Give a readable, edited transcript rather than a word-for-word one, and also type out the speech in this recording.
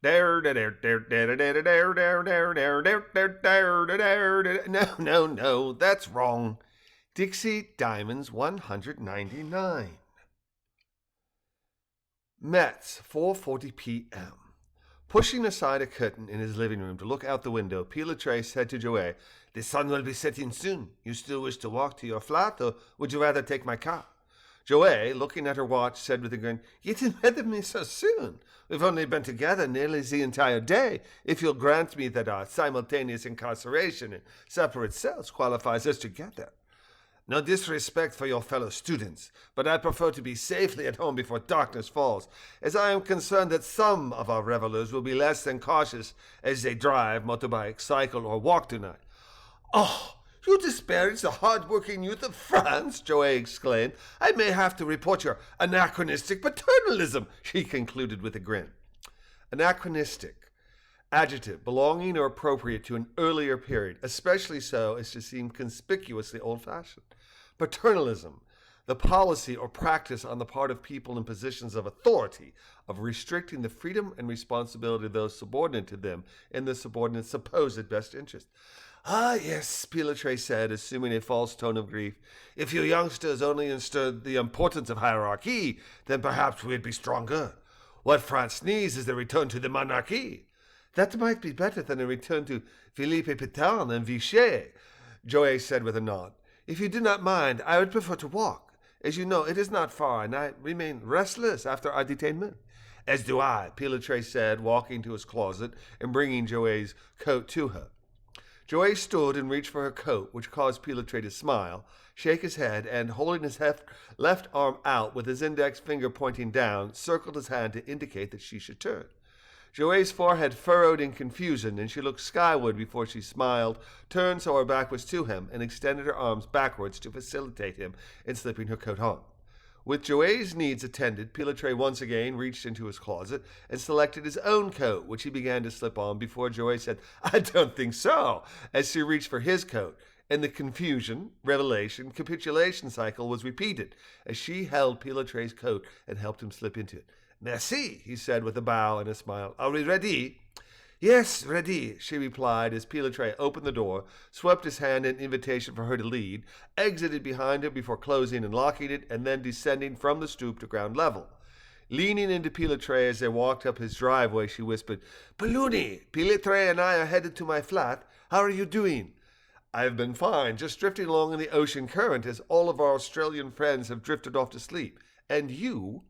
No, that's wrong. Dixie Diamonds 199. Metz, 4:40 p.m. Pushing aside a curtain in his living room to look out the window, Pilatray said to Joey, "The sun will be setting soon. You still wish to walk to your flat, or would you rather take my car?" Joey, looking at her watch, said with a grin, "You didn't with me so soon. We've only been together nearly the entire day, if you'll grant me that our simultaneous incarceration in separate cells qualifies us together. No disrespect for your fellow students, but I prefer to be safely at home before darkness falls, as I am concerned that some of our revelers will be less than cautious as they drive, motorbike, cycle, or walk tonight." "Oh, you disparage the hard-working youth of France," Joey exclaimed. "I may have to report your anachronistic paternalism," she concluded with a grin. Anachronistic. Adjective, belonging or appropriate to an earlier period, especially so as to seem conspicuously old-fashioned. Paternalism, the policy or practice on the part of people in positions of authority of restricting the freedom and responsibility of those subordinate to them in the subordinate's supposed best interest. "Ah, yes," Pilatray said, assuming a false tone of grief. "If you youngsters only understood the importance of hierarchy, then perhaps we'd be stronger. What France needs is the return to the monarchy." "That might be better than a return to Philippe Pétain and Vichy," Joey said with a nod. "If you do not mind, I would prefer to walk. As you know, it is not far, and I remain restless after our detainment." "As do I," Pilatray said, walking to his closet and bringing Joey's coat to her. Joey stood and reached for her coat, which caused Pilatray to smile, shake his head, and, holding his left arm out with his index finger pointing down, circled his hand to indicate that she should turn. Joey's forehead furrowed in confusion, and she looked skyward before she smiled, turned so her back was to him, and extended her arms backwards to facilitate him in slipping her coat on. With Joey's needs attended, Pilatray once again reached into his closet and selected his own coat, which he began to slip on before Joey said, "I don't think so," as she reached for his coat, and the confusion, revelation, capitulation cycle was repeated as she held Pilatray's coat and helped him slip into it. "Merci," he said with a bow and a smile. "Are we ready?" "Yes, ready," she replied as Pilatray opened the door, swept his hand in invitation for her to lead, exited behind her before closing and locking it, and then descending from the stoop to ground level. Leaning into Pilatray as they walked up his driveway, she whispered, "Balloony, Pilatray and I are headed to my flat. How are you doing?" "I've been fine, just drifting along in the ocean current as all of our Australian friends have drifted off to sleep. And you?"